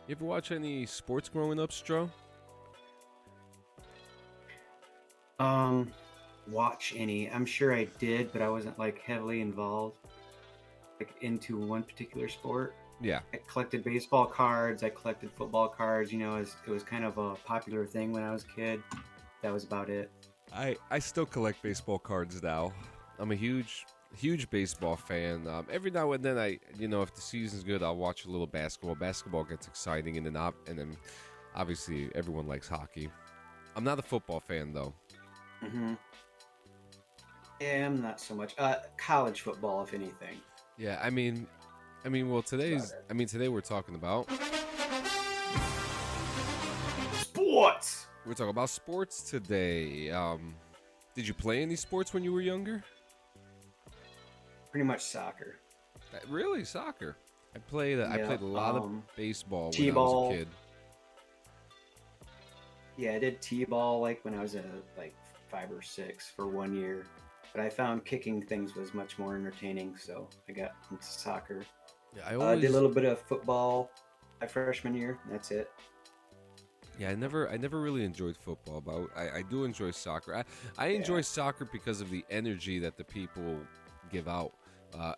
You ever watch any sports growing up, Stro? Um, watch any? I'm sure I did, but I wasn't like heavily involved, like into one particular sport. Yeah, I collected baseball cards. I collected football cards. It was kind of a popular thing when I was a kid. That was about it. I still collect baseball cards now. I'm a huge baseball fan. Every now and then if the season's good, I'll watch a little basketball. Basketball gets exciting, and then obviously everyone likes hockey. I'm not a football fan though. Hmm. Yeah, I'm not so much. College football, if anything. Yeah, well, That's about it. today Sports. we're talking about sports today. Did you play any sports when you were younger? Pretty much soccer. Really, soccer? I Yeah. played a lot of baseball when I was a T-ball. kid. Yeah, I did T-ball like when I was like 5 or 6 for 1 year. But I found kicking things was much more entertaining, so I got into soccer. Yeah, I Did a always little bit of football my freshman year. That's it. Yeah, I never really enjoyed football, but I do enjoy soccer. I enjoy Yeah. soccer because of the energy that the people give out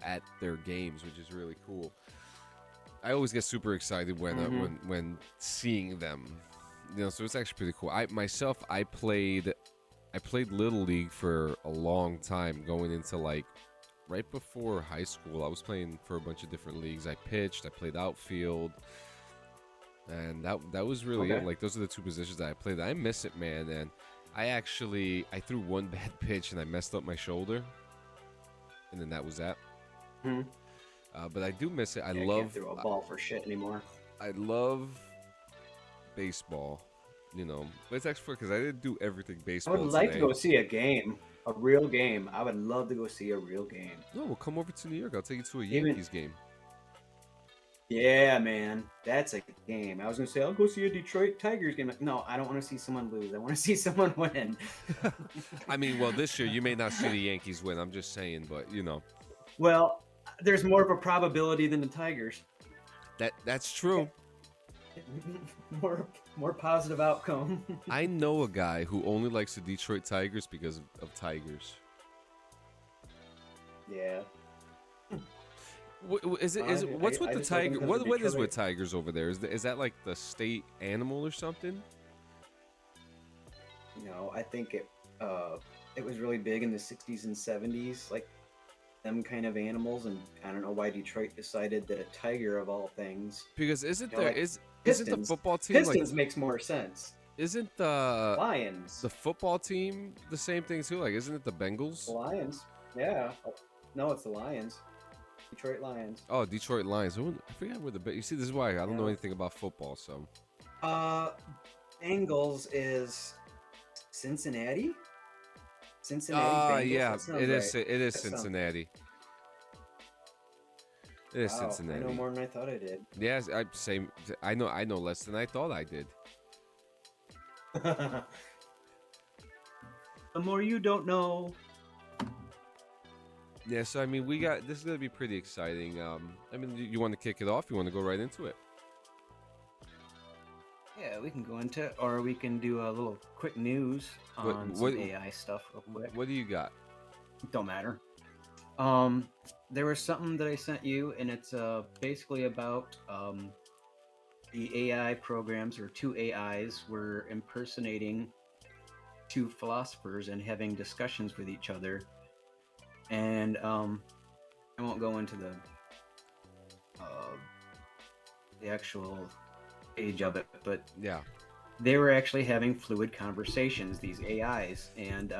at their games, which is really cool. I always get super excited when Hmm. when seeing them. So it's actually pretty cool. I played little league for a long time, going into like right before high school. I was playing for a bunch of different leagues. I pitched, I played outfield, and that was really it. Okay. Like those are the two positions that I played. I miss it, man. And I threw one bad pitch and I messed up my shoulder, and then that was that. Hmm. But I do miss it. Yeah, I can't throw a ball for shit anymore. I love baseball. But it's actually because I didn't do everything I would baseball like to today. go see a game, a real game. I would love to go see a real game. No, we'll come over to New York. I'll take you to a Even, Yankees game. yeah, man, that's a game. I was gonna say I'll go see a Detroit Tigers game. No, I don't want to see someone lose. I want to see someone win. Well, this year you may not see the Yankees win. I'm just saying, but Well, there's more of a probability than the Tigers. that's true. More positive outcome. I know a guy who only likes the Detroit Tigers because of tigers. Yeah. What's with I the just like them tiger? because What is with Detroit. tigers over there? Is that like the state animal or something? I think it was really big in the '60s and '70s, like them kind of animals, and I don't know why Detroit decided that a tiger of all things. Because isn't You know, there like isn't the Pistons. football team like Pistons makes more sense. isn't the Lions. football team the same thing too? Like isn't it the The Bengals? Lions. Yeah. No, it's the Lions. Detroit Lions. Oh, Detroit Lions. I forget where you see. This is why I don't know Yeah. anything about football. So Uh, Bengals is Cincinnati. Cincinnati Bengals. yeah, That sounds right. it is That sounds. Cincinnati. It is Wow, I know Cincinnati. more than I thought I did. Yes, I know less than I thought I did. The more you don't know. Yeah, so we got this is gonna be pretty exciting. You want to kick it off? You want to go right into it? Yeah, we can go into it, or we can do a little quick news on What some AI stuff real quick. what do you got? Don't matter. There was something that I sent you, and it's basically about the AI programs, or two AIs were impersonating two philosophers and having discussions with each other. And I won't go into the actual page of it, but Yeah. they were actually having fluid conversations, these AIs, and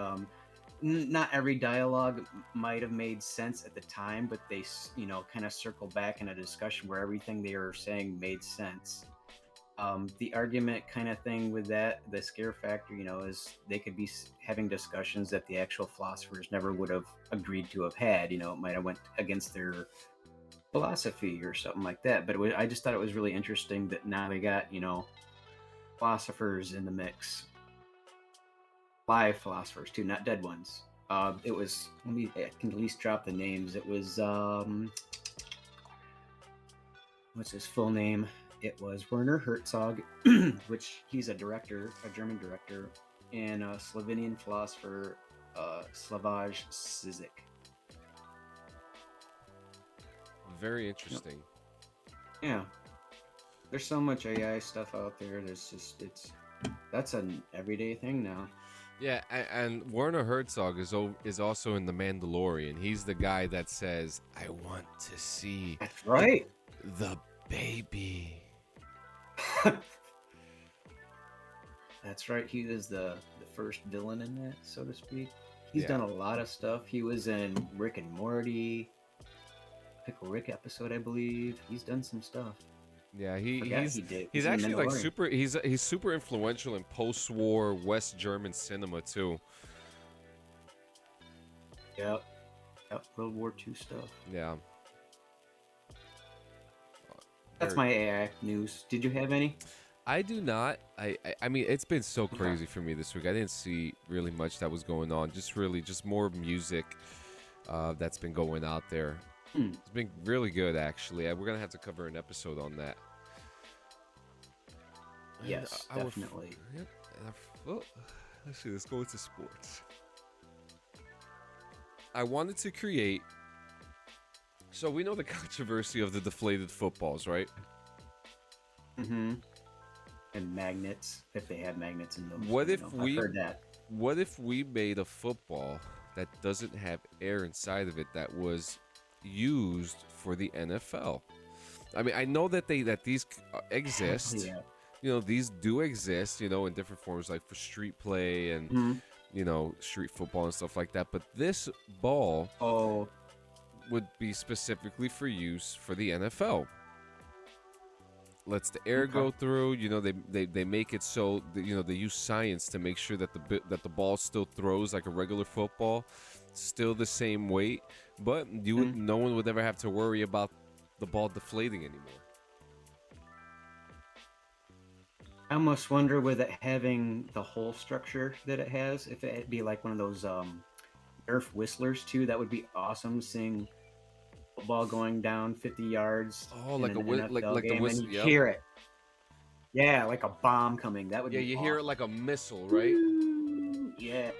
not every dialogue might have made sense at the time, but they kind of circle back in a discussion where everything they were saying made sense. The argument kind of thing with that, the scare factor, is they could be having discussions that the actual philosophers never would have agreed to have had. It might have went against their philosophy or something like that. But I just thought it was really interesting that now they got philosophers in the mix, live philosophers too, not dead ones. It was, I can at least drop the names. It was what's his full name? It was Werner Herzog, which he's a director, a German director, and a Slovenian philosopher, Slavoj Žižek. Very Yep. interesting. Yeah, there's so much AI stuff out there. That's an everyday thing now. Yeah, and Werner Herzog is also in The Mandalorian. He's the guy that says, "I want to see That's right. the baby." That's right. He was the first villain in that, so to speak. He's Yeah. done a lot of stuff. He was in Rick and Morty, Pickle Rick episode, I believe. He's done some stuff. Yeah, Forgot he did. he's in The actually like Mandalorian. super. He's super influential in post-war West German cinema too. Yep. Yep. World War II stuff. Yeah. That's Very- my AI news. Did you have any? I do not. I mean, it's been so Okay. crazy for me this week. I didn't see really much that was going on. Just more music that's been going out there. Hmm. It's been really good, actually. We're gonna have to cover an episode on that. And Yes, our f- definitely. Yep. And well, let's see. Let's go into sports. I wanted to create. So we know the controversy of the deflated footballs, right? Mm-hmm. And magnets, if they have magnets in those. What if I've we- heard that. What if we made a football that doesn't have air inside of it that was used for the NFL? I mean, I know that these exist. Yeah. You know, these do exist. You know, in different forms, like for street play and Mhm. you know, street football and stuff like that. But this ball Oh, would be specifically for use for the NFL. Lets the air go Okay. through. You know, they make it so that, you know, they use science to make sure that the ball still throws like a regular football, still the same weight, but no one would ever have to worry about the ball deflating anymore. I almost wonder with it having the whole structure that it has, if it'd be like one of those Nerf whistlers too. That would be awesome. Seeing a ball going down 50 yards. Oh, in like an a like NFL the game, whistle. and you Yep. hear it. Yeah, like a bomb coming. That would Yeah, be. you hear it awesome. like a missile, right? Yeah.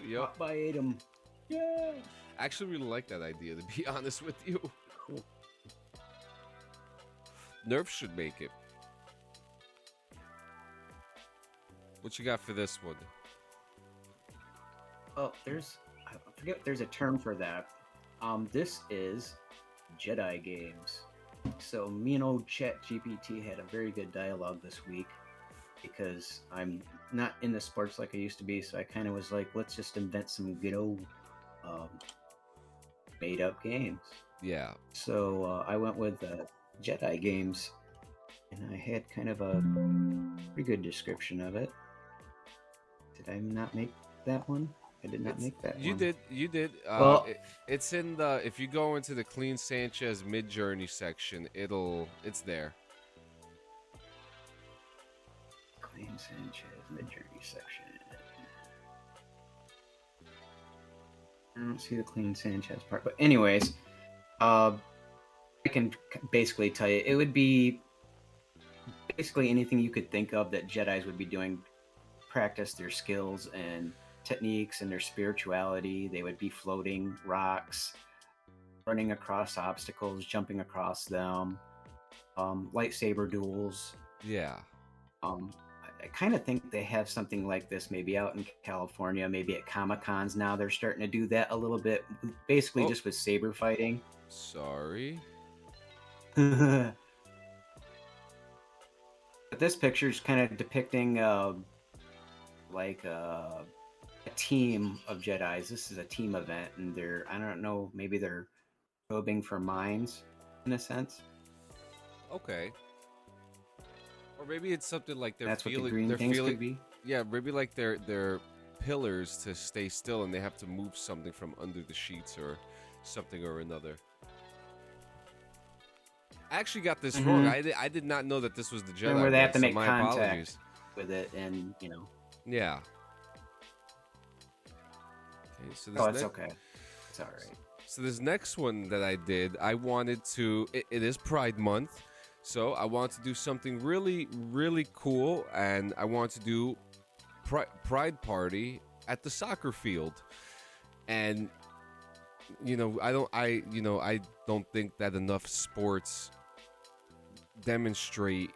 Yep. Caught by Adam. Yeah. I actually really like that idea, to be honest with you. Cool. Nerf should make it. What you got for this one? Oh, I forget. There's a term for that. This is Jedi games. So me and old Chat GPT had a very good dialogue this week because I'm not in the sports like I used to be. So I kind of was like, let's just invent some good old made up games. Yeah. So I went with Jedi games, and I had kind of a pretty good description of it. Did I not make that one? I did not make that You one. did. You did. Well- It's in the. If you go into the Clean Sanchez Mid Journey section, it's there. Clean Sanchez mid-journey section. I don't see the Clean Sanchez part, but anyways, I can basically tell you it would be basically anything you could think of that Jedi's would be doing, practice their skills and techniques and their spirituality. They would be floating rocks, running across obstacles, jumping across them, lightsaber duels. Yeah. I kind of think they have something like this maybe out in California, maybe at Comic-Cons now. They're starting to do that a little bit, basically Oh. just with saber fighting. Sorry. But this picture is kind of depicting like a team of Jedis. This is a team event, and I don't know, maybe they're probing for mines in a sense. Okay. Or maybe it's something like they're That's feeling. what the green they're things feeling. could be. Yeah, maybe like they're pillars to stay still, and they have to move something from under the sheets or something or another. I actually got this wrong. I did not know that this was the Jedi. And where they have to one, so make my contact apologies. with it, and Yeah. Okay, so this oh, it's next, okay. It's all right. So this next one that I did, I wanted to. It is Pride Month, So I want to do something really, really cool, and I want to do pride party at the soccer field. And I don't think that enough sports demonstrate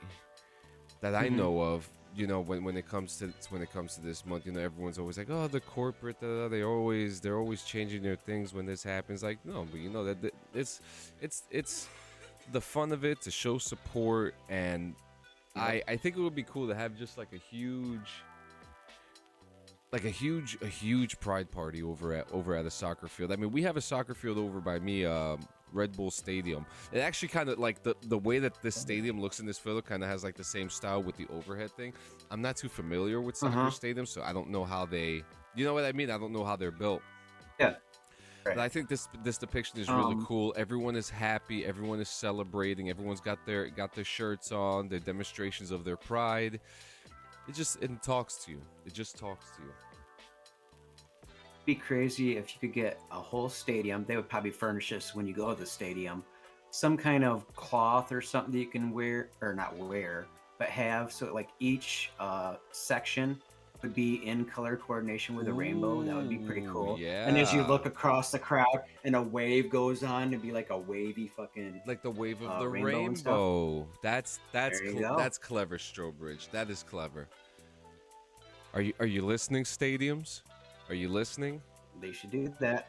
that I Hmm. know of. When it comes to this month, everyone's always like, oh, the corporate, they're always changing their things when this happens. Like, no, but that it's the fun of it to show support, and Yep. I think it would be cool to have just a huge pride party over at a soccer field. I mean, we have a soccer field over by me, Red Bull Stadium. It actually kind of like the way that this stadium looks in this field kind of has like the same style with the overhead thing. I'm not too familiar with Uh soccer huh. stadiums, so I don't know how they. You know what I mean? I don't know how they're built. Yeah. But Right. I think this depiction is really Um. cool. Everyone is happy. Everyone is celebrating. Everyone's got their shirts on. Their demonstrations of their pride. It talks to you. It just talks to you. Be crazy if you could get a whole stadium. They would probably furnish this when you go to the stadium. Some kind of cloth or something that you can wear, or not wear, but have. So, like, each section would be in color coordination with a rainbow. That would be pretty Ooh, cool. And as you yeah. look across the crowd and a wave goes on, it'd be like a wavy fucking Like the wave of the rainbow and stuff. rainbow. That's There you go. that's clever, Strobridge. That is clever. Are you listening, stadiums? Are you listening? They should do that.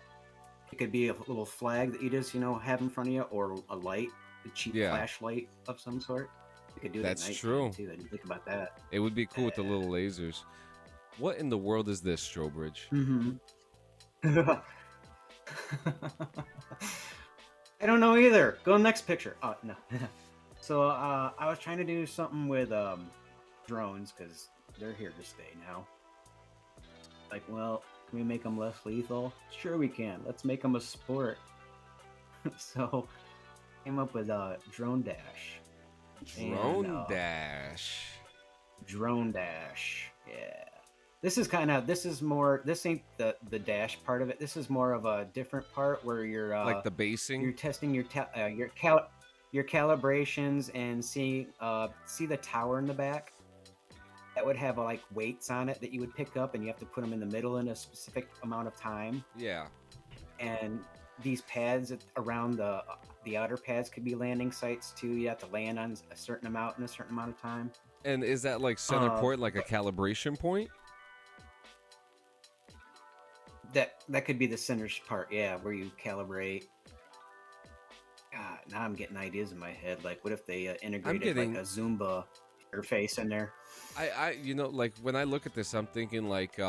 It could be a little flag that you just, have in front of you, or a light, a cheap Yeah, flashlight of some sort. You could do it at that's nighttime true. too. I didn't think about that. It would be cool with the little lasers. What in the world is this, Strobridge? Hmm. I don't know either. Go next picture. Oh no. So I was trying to do something with drones because they're here to stay now. Like, well, can we make them less lethal? Sure, we can. Let's make them a sport. So came up with drone dash and Drone dash. drone dash. Yeah. This ain't the dash part of it. This is more of a different part where Like the you're basing? testing your calibrations and see the tower in the back that would have like weights on it that you would pick up, and you have to put them in the middle in a specific amount of time. Yeah. And these pads around the outer pads could be landing sites too. You have to land on a certain amount in a certain amount of time. And is that like center Uh, point, like a calibration point? that could be the center part, yeah, where you calibrate. God, now I'm getting ideas in my head. Like, what if they I'm integrated like getting a Zumba interface in there? like when I look at this, I'm thinking like This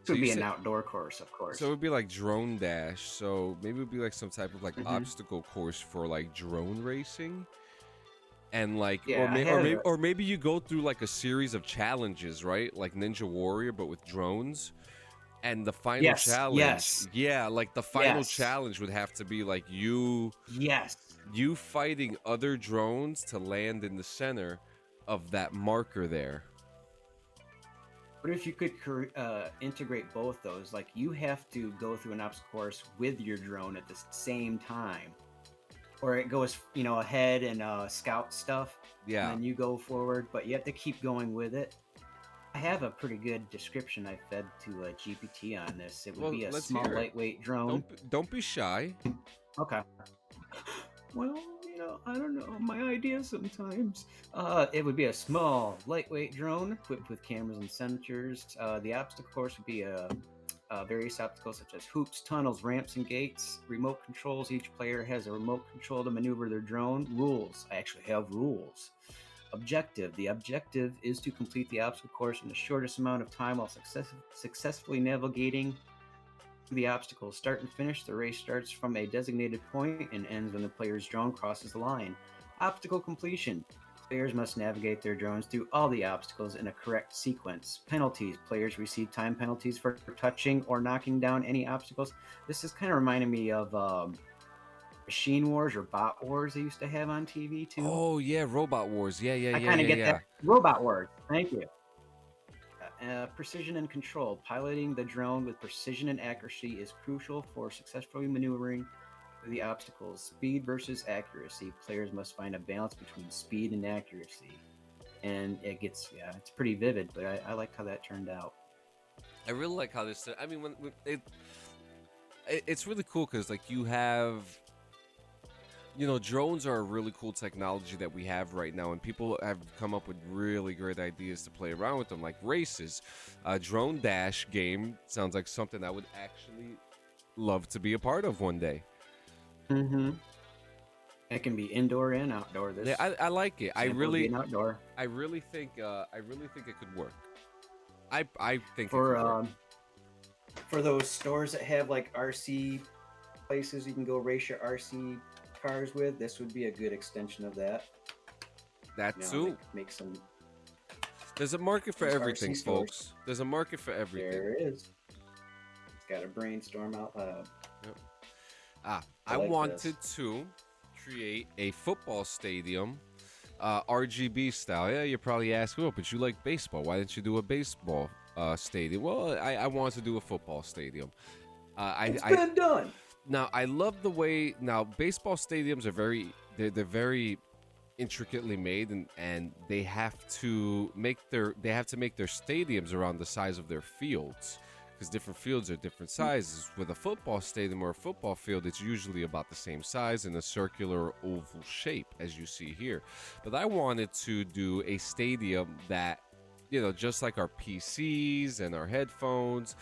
so would you be an said outdoor course, of so course. it would be like drone dash. So maybe it would be like some type of like Hmm. obstacle course for like drone racing. And like Yeah, I had a. or maybe you go through like a series of challenges, right? Like Ninja Warrior but with drones. And the final Yes, challenge, yes, yeah, like the final yes, challenge would have to be like yes. you fighting other drones to land in the center of that marker there. What if you could integrate both those? Like, you have to go through an obstacle course with your drone at the same time, or it goes, ahead and scout stuff, and Yeah. then you go forward, but you have to keep going with it. I have a pretty good description I fed to GPT on this. It would Well, be a let's small, hear it. lightweight drone. Don't be shy. Okay. Well, I don't know. My ideas sometimes. It would be a small, lightweight drone equipped with cameras and sensors. The obstacle course would be various obstacles such as hoops, tunnels, ramps, and gates. Remote controls. Each player has a remote control to maneuver their drone. Rules. I actually have rules. Objective. The objective is to complete the obstacle course in the shortest amount of time while successfully navigating the obstacles. Start and finish. The race starts from a designated point and ends when the player's drone crosses the line. Obstacle completion. Players must navigate their drones through all the obstacles in a correct sequence. Penalties. Players receive time penalties for touching or knocking down any obstacles. This is kind of reminding me of Machine Wars or Bot Wars they used to have on TV too. Oh yeah, Robot Wars. Yeah, yeah, I yeah, kind of yeah, get yeah. that. Robot Wars. Thank you. Precision and control. Piloting the drone with precision and accuracy is crucial for successfully maneuvering the obstacles. Speed versus accuracy. Players must find a balance between speed and accuracy. And it gets, yeah, it's pretty vivid, but I liked how that turned out. I really like how this. I mean, when it's really cool because like you have, drones are a really cool technology that we have right now, and people have come up with really great ideas to play around with them, like races. Drone dash game sounds like something I would actually love to be a part of one day. Mm-hmm. It can be indoor and outdoor. Yeah, This I like it. sample being outdoor. I really think it could work. I think it For could work. for those stores that have like RC places you can go race your RC cars with, this would be a good extension of that. That You know, too. make some. There's a market for Those everything, RC stores. folks. There's a market for everything. There it is. It's got to brainstorm out loud. Yep. I I like wanted this. to create a football stadium, RGB style. Yeah, you're probably asking, oh, but you like baseball. Why didn't you do a baseball stadium? Well, I wanted to do a football stadium. It's been done. Now I love the way now baseball stadiums are they're very intricately made, and they have to make their stadiums around the size of their fields, because different fields are different sizes. With a football stadium or a football field, it's usually about the same size in a circular or oval shape as you see here. But I wanted to do a stadium that, just like our PCs and our headphones,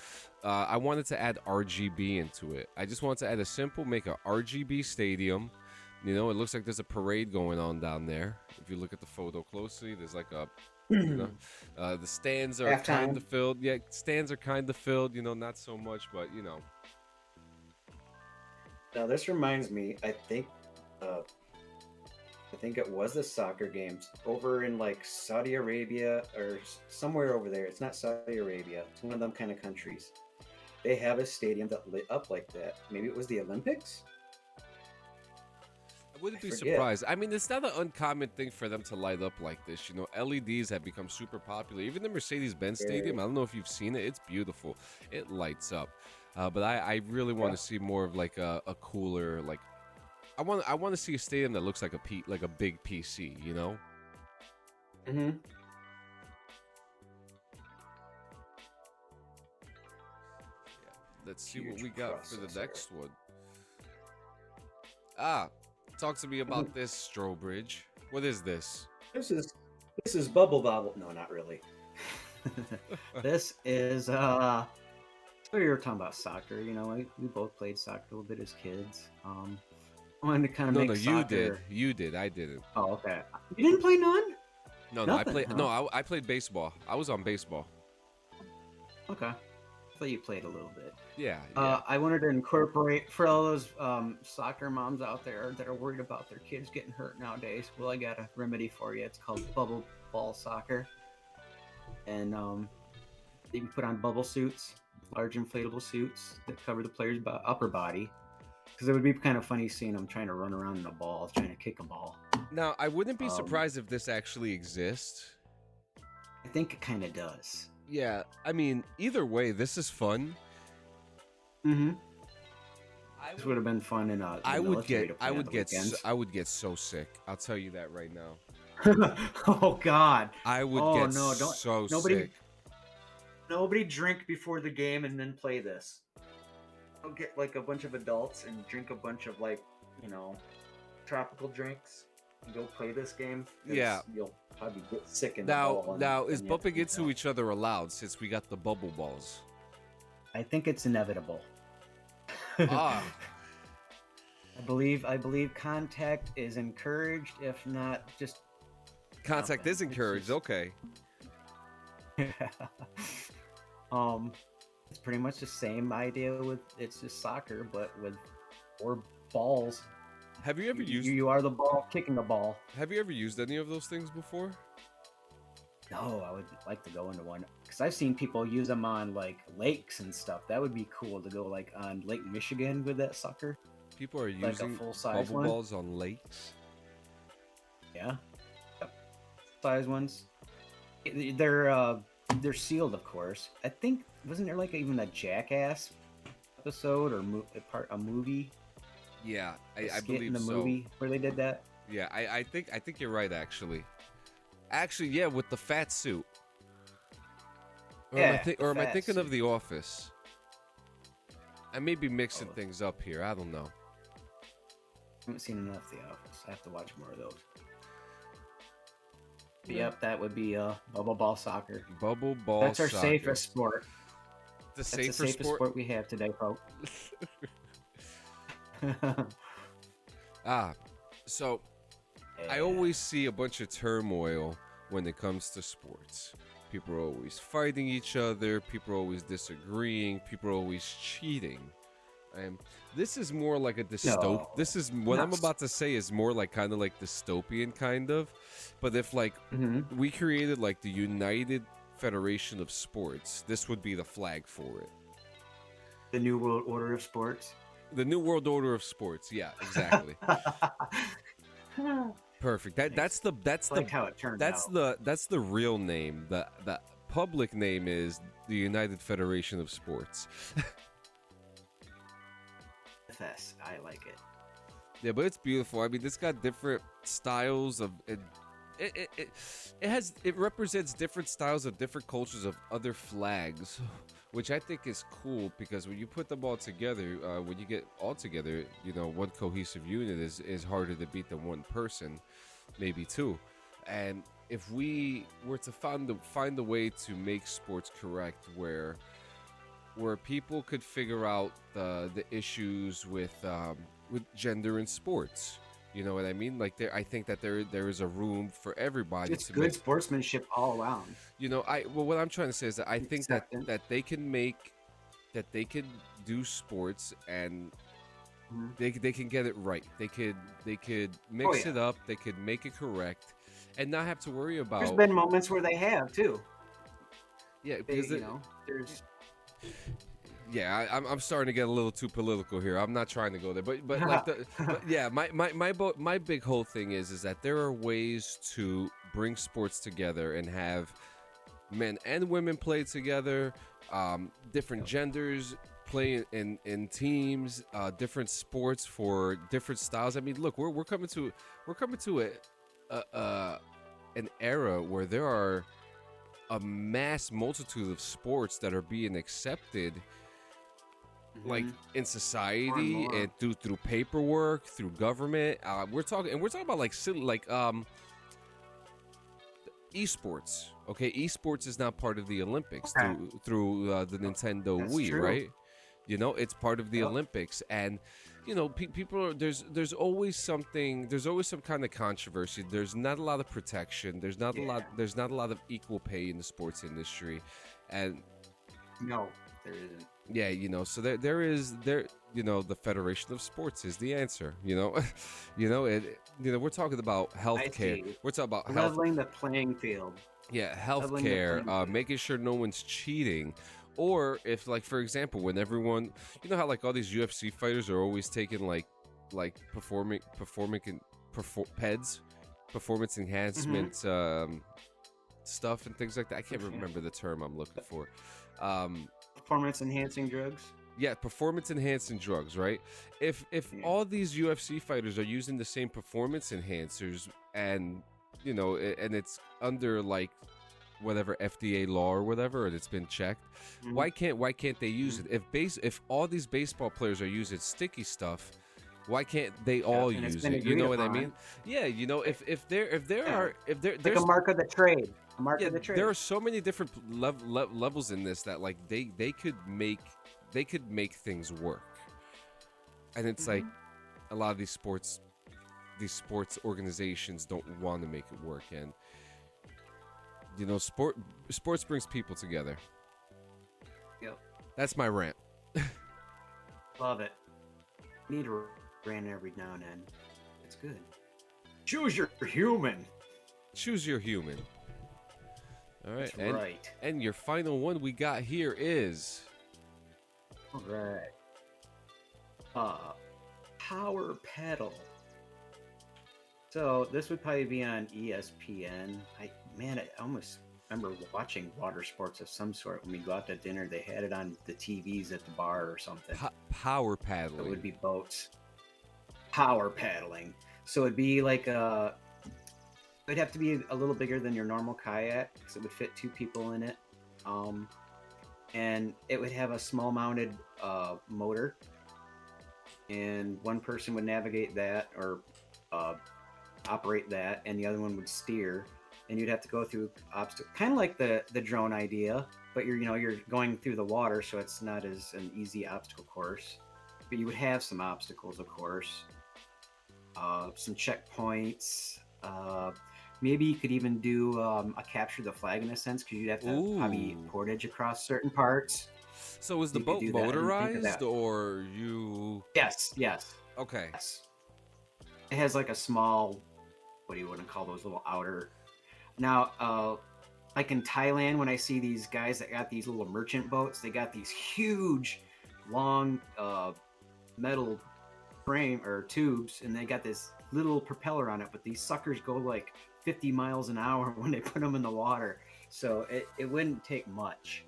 I wanted to add RGB into it. I just wanted to add make a RGB stadium. It looks like there's a parade going on down there. If you look at the photo closely, there's like a, the stands are Halftime. kind of filled. Yeah, stands are kind of filled. Not so much, but Now this reminds me. I think it was the soccer games over in like Saudi Arabia or somewhere over there. It's not Saudi Arabia. It's one of them kind of countries. They have a stadium that lit up like that. Maybe it was the Olympics. I wouldn't be forget. surprised. I mean, it's not an uncommon thing for them to light up like this. LEDs have become super popular. Even the Mercedes-Benz Stadium, I don't know if you've seen it. It's beautiful. It lights up. But I really want to see more of like a cooler, like I want to see a stadium that looks like a big PC. Mm-hmm. Let's see what Huge we got for the processor. next one. Talk to me about this, Strobridge. What is this? This is Bubble Bobble. No, not really. This is so you were talking about soccer. We both played soccer a little bit as kids. I wanted to kind of No, make no, soccer. you did. I didn't. Oh, okay. You didn't play none? No, Nothing, I played. huh? No, I played baseball. I was on baseball. Okay. I thought you played a little bit. Yeah. I wanted to incorporate for all those soccer moms out there that are worried about their kids getting hurt nowadays. Well, I got a remedy for you. It's called bubble ball soccer, and you can put on bubble suits, large inflatable suits that cover the player's upper body. Because it would be kind of funny seeing them trying to run around in a ball, trying to kick a ball. Now, I wouldn't be surprised if this actually exists. I think it kind of does. Yeah, I mean, either way, this is fun. Mm-hmm. This would have been fun in a. I would get so sick. I'll tell you that right now. Oh God! I would get so sick. Nobody drink before the game and then play this. I'll get like a bunch of adults and drink a bunch of tropical drinks and go play this game. Yeah. You'll probably get sick in the ball. Now, is bumping into each other allowed since we got the bubble balls? I think it's inevitable. Ah. I believe contact is encouraged, if not just Contact nothing. is encouraged. Okay. It's pretty much the same idea it's just soccer, but with 4 balls. Have you ever used? You are the ball kicking the ball. Have you ever used any of those things before? No, I would like to go into one because I've seen people use them on like lakes and stuff. That would be cool to go like on Lake Michigan with that sucker. People are Like a using full-size bubble one? balls on lakes. Yeah, yep. Size ones. They're sealed, of course. I think wasn't there like even a Jackass episode or a movie? Yeah, The I skit in believe the so. movie where they did that. Yeah, I think you're right actually. Actually, yeah, with the fat suit. Yeah, the Or am I fat thinking of suit. The Office? I may be mixing Oh, things up here. I don't know. I haven't seen enough of The Office. I have to watch more of those. But Yeah. yep, that would be bubble ball soccer. Bubble ball That's our soccer. safest sport. The That's the safer safest sport. sport we have today, folks. Ah, so I Yeah. always see a bunch of turmoil when it comes to sports. People are always fighting each other. People are always disagreeing. People are always cheating. And this is more like a dystop. No, This is what I'm not. about to say is more like kind of like dystopian kind of. But if like Hmm. we created like the United Federation of Sports, this would be the flag for it. The New World Order of Sports. The New World Order of Sports. Yeah, exactly. Perfect. Nice. That's I the like how it turned out. that's the real name. The public name is the United Federation of Sports. FS. I like it. Yeah, but it's beautiful. I mean, it's got different styles of it. It represents different styles of different cultures of other flags, which I think is cool because when you put them all together, when you get all together, you know, one cohesive unit is harder to beat than one person, maybe two. And if we were to find a way to make sports correct, where people could figure out the issues with gender in sports. You know what I mean? Like I think that there is a room for everybody It's to good make. sportsmanship all around. You know, what I'm trying to say is that I think Acceptance. that they can make that they can do sports and Mhm. they can get it right. They could Oh mix yeah. it up. They could make it correct, and not have to worry There's about been moments where they have too. yeah They, because there's. yeah, I'm starting to get a little too political here. I'm not trying to go there, but like but yeah, my big whole thing is that there are ways to bring sports together and have men and women play together, different genders play in teams, different sports for different styles. I mean, look, we're coming to a an era where there are a mass multitude of sports that are being accepted like Mhm. in society More and and through paperwork through government we're talking about like silly like esports. Okay, esports is not part of the Olympics Okay. through the Nintendo That's Wii, true. right? You know, it's part of the Yep. Olympics, and you know, people are there's always something. There's always some kind of controversy. There's not a lot of protection. Yeah. There's not a lot of equal pay in the sports industry, and No, there isn't. yeah, you know, so there you know, the Federation of Sports is the answer. You know, we're talking about I healthcare. see. We're talking about Leveling the playing field. yeah, Leveling the healthcare, playing field. making sure no one's cheating, or if like for example, when everyone, you know how like all these UFC fighters are always taking like peds, performance enhancement stuff and things like that. I can't Okay. remember the term I'm looking for. Performance enhancing drugs. Yeah, performance enhancing drugs, right? If Yeah. all these UFC fighters are using the same performance enhancers and you know, and it's under like whatever FDA law or whatever, and it's been checked. Mhm. Why can't they use it? If all these baseball players are using sticky stuff, why can't they all And it's use been it? You agreed know what I upon. mean? Yeah, you know, if there Yeah. are if there Like there's a mark of the trade. A mark yeah, of the trade. there are so many different levels in this that like they could make things work, and it's like Mhm. a lot of these sports organizations don't want to make it work, and you know, sports brings people together. Yep. That's my rant. Love it. Need a rant every now and then. It's good. Choose your human. Choose your human. All right, That's right. and your final one we got here is All right. Power pedal. So this would probably be on ESPN. I almost remember watching water sports of some sort when we go out to dinner. They had it on the TVs at the bar or something. power It paddling. would be boats. power paddling. So it'd be like it'd have to be a little bigger than your normal kayak because it would fit 2 people in it. Um, and it would have a small mounted motor, and one person would navigate that or uh, operate that, and the other one would steer. And you'd have to go through obstacles, kind of like the drone idea, but you're going through the water, so it's not as an easy obstacle course. But you would have some obstacles, of course, some checkpoints. Maybe you could even do a capture the flag in a sense, because you'd have to probably Ooh. portage across certain parts. So is the You could boat do that. I didn't think of motorized, that. or you? Yes, yes, Okay. yes. It has like a small, what do you want to call those little outer? Now, like in Thailand, when I see these guys that got these little merchant boats, they got these huge, long metal frame or tubes, and they got this little propeller on it. But these suckers go like 50 miles an hour when they put them in the water, so it wouldn't take much.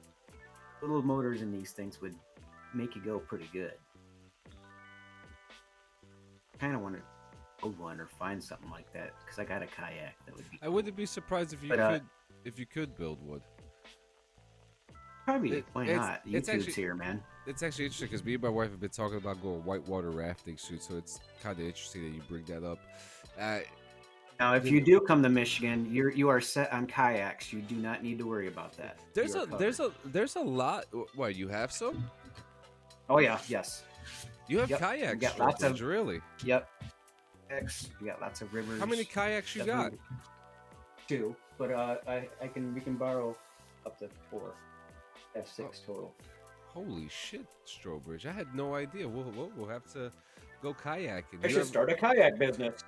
Little motors in these things would make you go pretty good. Kind of want to build one or find something like that because I got a kayak that would be. I wouldn't be surprised if you But, could build wood. Probably. Why not? It's YouTube's actually here, man. it's actually interesting because me and my wife have been talking about going whitewater rafting soon, so it's kind of interesting that you bring that up. Now, if you do come to Michigan, you are set on kayaks. You do not need to worry about that. There's You are there's covered. a lot. What, you have some? Oh yeah, yes, You have yep. We kayaks, got lots of. Strawbridge, really? Yep. We got lots of rivers. How many kayaks you got? Definitely 2, but we can borrow up to 4. I have 6 total. Holy shit, Strawbridge! I had no idea. We'll have to go kayaking. I should start a kayak business.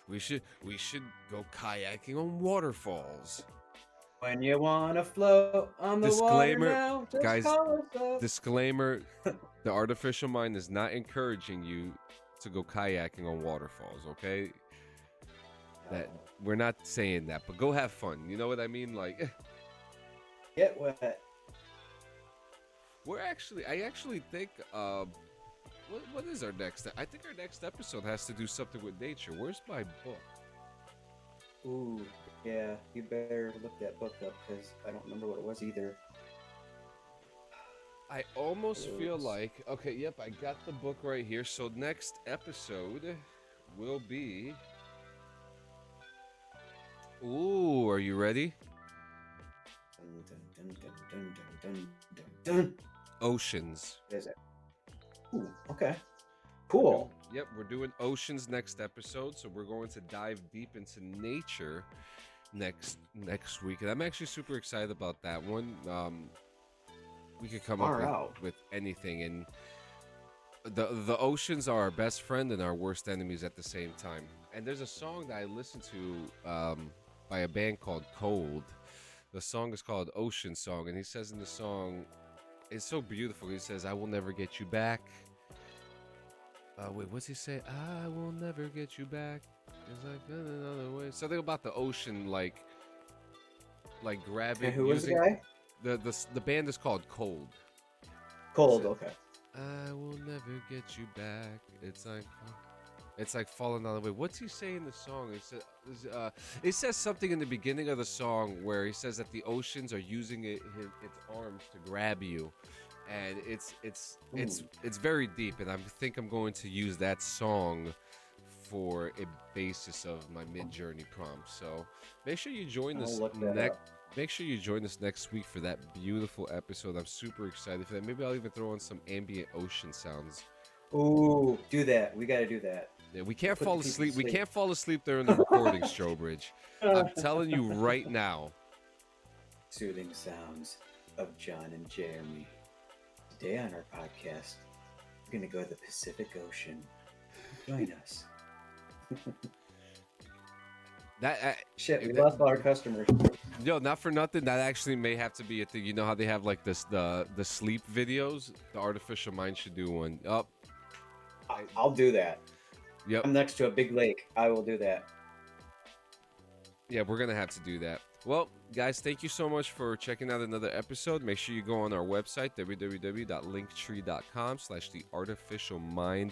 We should go kayaking on waterfalls. When you wanna float on the Disclaimer, water now, just guys, call us up. Disclaimer: the artificial mind is not encouraging you to go kayaking on waterfalls. Okay, that we're not saying that, but go have fun. You know what I mean? Like, Get wet. I actually think, what is our next? I think our next episode has to do something with nature. Where's my book? Ooh, yeah, you better look that book up because I don't remember what it was either. I almost feel Oops. like, okay, yep, I got the book right here. So next episode will be. Ooh, are you ready? Dun, dun, dun, dun, dun, dun, dun, dun. Oceans. What is it? Ooh, okay. Cool. Yep, we're doing oceans next episode, so we're going to dive deep into nature next week, and I'm actually super excited about that one. We could come up with anything, and the oceans are our best friend and our worst enemies at the same time. And there's a song that I listened to by a band called Cold. The song is called Ocean Song, and he says in the song, it's so beautiful. He says, "I will never get you back." Wait, what's he say? "I will never get you back. It's like another way." Something about the ocean, like grabbing. And who was the guy? The band is called Cold. Cold. So, Okay. I will never get you back. It's like falling on the way. What's he say in the song? It says something in the beginning of the song where he says that the oceans are using its arms to grab you, and it's very deep. And I think I'm going to use that song for a basis of my mid-journey prompt. So make sure you join us Make sure you join us next week for that beautiful episode. I'm super excited for that. Maybe I'll even throw in some ambient ocean sounds. Ooh, do that. We got to do that. Yeah, we can't Put fall the people asleep. to We sleep. can't fall asleep during the recording, Strobridge. I'm telling you right now. Soothing sounds of John and Jeremy. Today on our podcast, we're going to go to the Pacific Ocean. Join us. Shit, we lost all our customers. Yo, not for nothing. That actually may have to be a thing. You know how they have like the sleep videos? The artificial mind should do one. Up. I'll do that. Yep. I'm next to a big lake. I will do that. Yeah, we're going to have to do that. Well, guys, thank you so much for checking out another episode. Make sure you go on our website, www.linktree.com/theartificialmind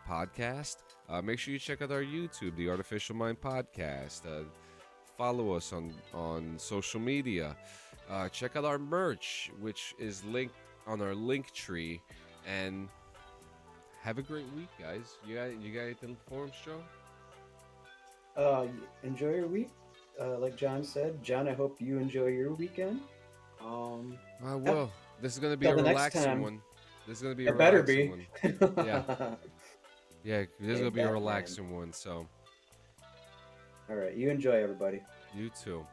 podcast. Make sure you check out our YouTube, the Artificial Mind Podcast. Follow us on social media. Check out our merch, which is linked on our link tree. And have a great week, guys. You got anything for us, Joe? Enjoy your week. Like John said, John, I hope you enjoy your weekend. I Yeah, will. This is gonna be till a the next relaxing time. one. This is gonna be a It better relaxing be. one. Yeah, yeah. This is Hey, gonna be a Batman. relaxing one. So All right, you enjoy, everybody. you too.